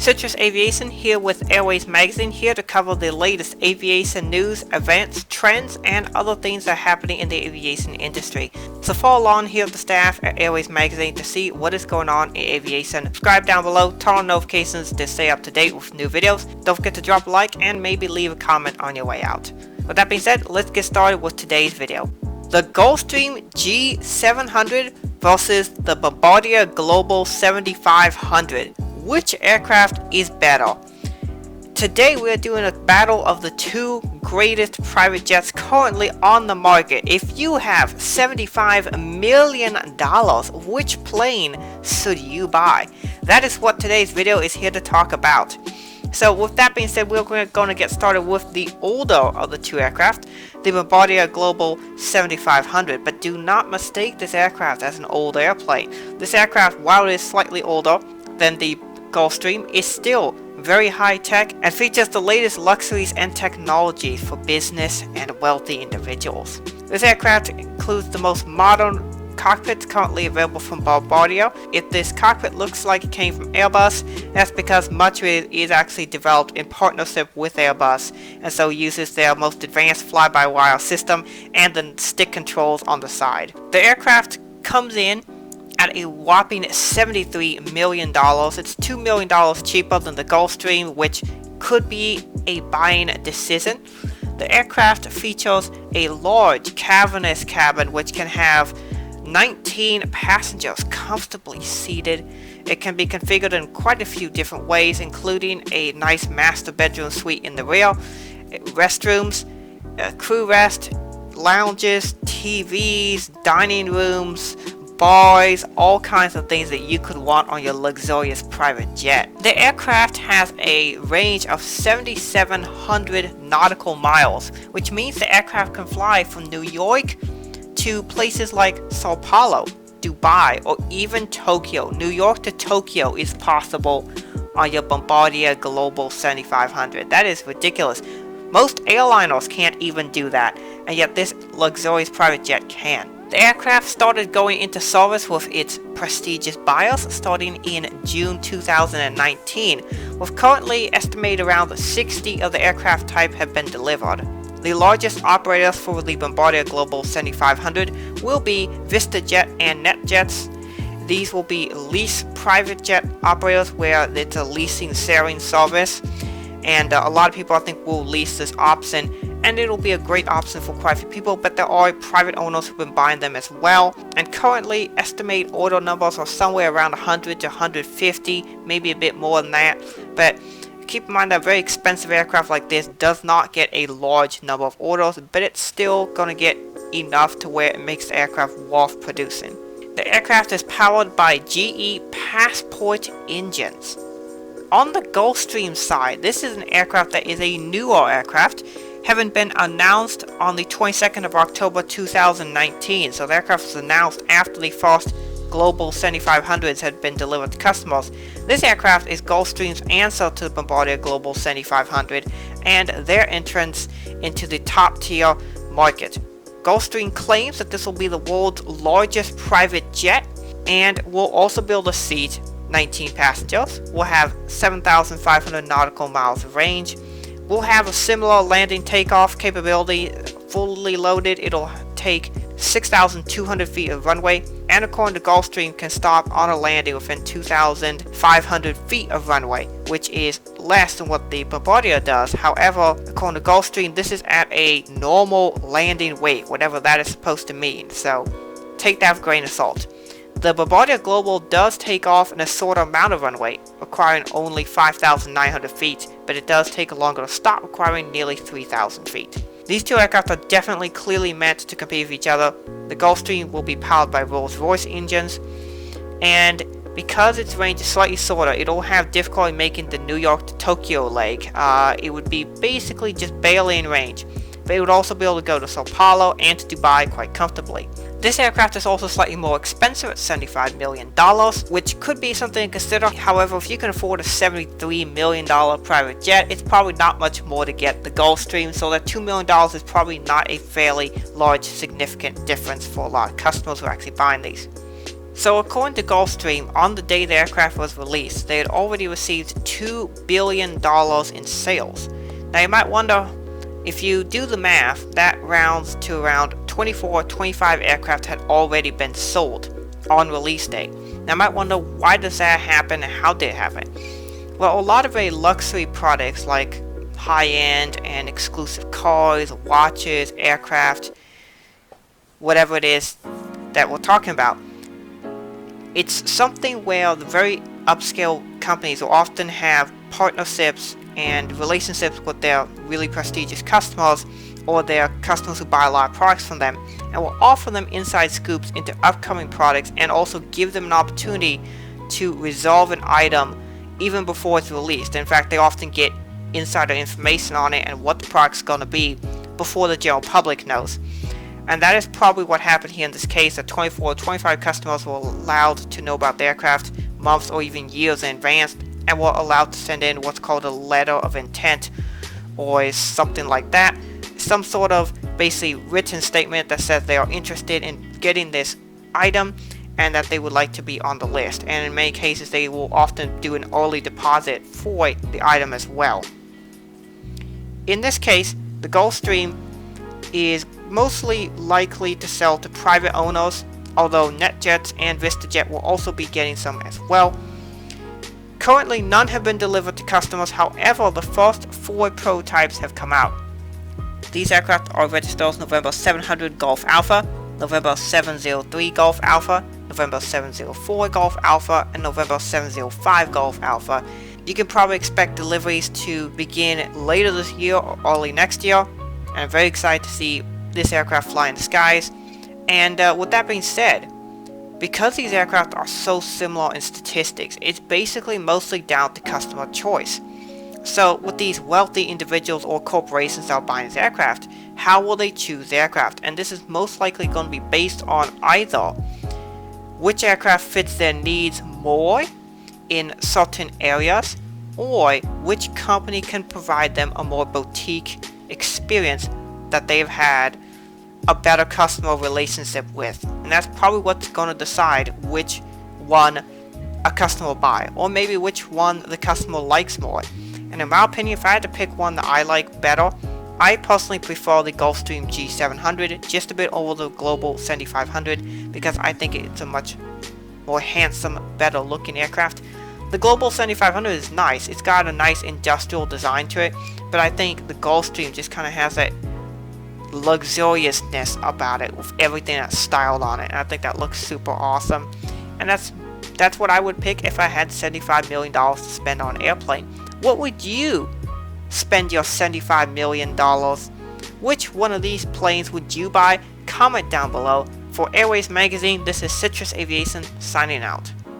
Citrus Aviation here with Airways magazine, here to cover the latest aviation news, events, trends, and other things that are happening in the aviation industry. So follow along here with the staff at Airways magazine to see what is going on in aviation. Subscribe down below, turn on notifications to stay up to date with new videos. Don't forget to drop a like and maybe leave a comment on your way out. With that being said, let's get started with today's video. The Gulfstream G700 versus the Bombardier Global 7500. Which aircraft is better? Today we are doing a battle of the two greatest private jets currently on the market. If you have $75 million, which plane should you buy? That is what today's video is here to talk about. So with that being said, we're going to get started with the older of the two aircraft, the Bombardier Global 7500. But do not mistake this aircraft as an old airplane. This aircraft, while it is slightly older than the Gulfstream, is still very high tech and features the latest luxuries and technologies for business and wealthy individuals. This aircraft includes the most modern cockpits currently available from Bombardier. If this cockpit looks like it came from Airbus, that's because much of it is actually developed in partnership with Airbus, and so uses their most advanced fly-by-wire system and the stick controls on the side. The aircraft comes in at a whopping $73 million. It's $2 million cheaper than the Gulfstream, which could be a buying decision. The aircraft features a large cavernous cabin which can have 19 passengers comfortably seated. It can be configured in quite a few different ways, including a nice master bedroom suite in the rear, restrooms, crew rest, lounges, TVs, dining rooms, bars, all kinds of things that you could want on your luxurious private jet. The aircraft has a range of 7,700 nautical miles, which means the aircraft can fly from New York to places like Sao Paulo, Dubai, or even Tokyo. New York to Tokyo is possible on your Bombardier Global 7500. That is ridiculous. Most airliners can't even do that, and yet this luxurious private jet can. The aircraft started going into service with its prestigious buyers starting in June 2019, with currently estimated around 60 of the aircraft type have been delivered. The largest operators for the Bombardier Global 7500 will be VistaJet and NetJets. These will be lease private jet operators where it's a leasing sharing service, and a lot of people I think will lease this option, and it'll be a great option for quite a few people, but there are private owners who've been buying them as well, and currently estimate order numbers are somewhere around 100 to 150, maybe a bit more than that. But keep in mind that a very expensive aircraft like this does not get a large number of orders, but it's still going to get enough to where it makes the aircraft worth producing. The aircraft is powered by GE Passport engines. On the Gulfstream side, this is an aircraft that is a newer aircraft, having been announced on the 22nd of October 2019. So the aircraft was announced after the first Global 7500s had been delivered to customers. This aircraft is Gulfstream's answer to the Bombardier Global 7500 and their entrance into the top tier market. Gulfstream claims that this will be the world's largest private jet and will also be able to seat 19 passengers. Will have 7,500 nautical miles of range. Will have a similar landing takeoff capability. Fully loaded, it'll take 6,200 feet of runway, and according to Gulfstream can stop on a landing within 2,500 feet of runway, which is less than what the Bombardier does. However, according to Gulfstream, this is at a normal landing weight, whatever that is supposed to mean, so take that with a grain of salt. The Bombardier Global does take off in a shorter amount of runway, requiring only 5,900 feet, but it does take longer to stop, requiring nearly 3,000 feet. These two aircraft are definitely clearly meant to compete with each other. The Gulfstream will be powered by Rolls-Royce engines, and because its range is slightly shorter, it'll have difficulty making the New York to Tokyo leg. It would be basically just barely in range, but it would also be able to go to Sao Paulo and to Dubai quite comfortably. This aircraft is also slightly more expensive at $75 million, which could be something to consider. However, if you can afford a $73 million private jet, it's probably not much more to get the Gulfstream, so that $2 million is probably not a fairly large significant difference for a lot of customers who are actually buying these. So according to Gulfstream, on the day the aircraft was released, they had already received $2 billion in sales. Now you might wonder, if you do the math, that rounds to around 25 aircraft had already been sold on release day. Now you might wonder, why does that happen and how did it happen? Well, a lot of luxury products like high-end and exclusive cars, watches, aircraft, whatever it is that we're talking about, it's something where the very upscale companies will often have partnerships and relationships with their really prestigious customers or their customers who buy a lot of products from them, and will offer them inside scoops into upcoming products and also give them an opportunity to resolve an item even before it's released. In fact, they often get insider information on it and what the product's going to be before the general public knows. And that is probably what happened here in this case, that 25 customers were allowed to know about the aircraft months or even years in advance, and were allowed to send in what's called a letter of intent, or something like that. Some sort of basically written statement that says they are interested in getting this item and that they would like to be on the list. And in many cases, they will often do an early deposit for the item as well. In this case, the Gulfstream is mostly likely to sell to private owners, although NetJets and VistaJet will also be getting some as well. Currently, none have been delivered to customers. However, the first 4 prototypes have come out. These aircraft are registered as November 700 Golf Alpha, November 703 Golf Alpha, November 704 Golf Alpha, and November 705 Golf Alpha. You can probably expect deliveries to begin later this year or early next year, and I'm very excited to see this aircraft fly in the skies. And with that being said, because these aircraft are so similar in statistics, it's basically mostly down to customer choice. So with these wealthy individuals or corporations that are buying this aircraft, how will they choose the aircraft? And this is most likely going to be based on either which aircraft fits their needs more in certain areas, or which company can provide them a more boutique experience that they've had a better customer relationship with. And that's probably what's going to decide which one a customer will buy, or maybe which one the customer likes more. And in my opinion, if I had to pick one that I like better, I personally prefer the Gulfstream G700 just a bit over the Global 7500, because I think it's a much more handsome, better looking aircraft. The Global 7500 is nice, it's got a nice industrial design to it, but I think the Gulfstream just kind of has that luxuriousness about it with everything that's styled on it, and I think that looks super awesome. And that's what I would pick if I had $75 million to spend on an airplane. What would you spend your $75 million? Which one of these planes would you buy? Comment down below. For Airways Magazine, this is Citrus Aviation signing out.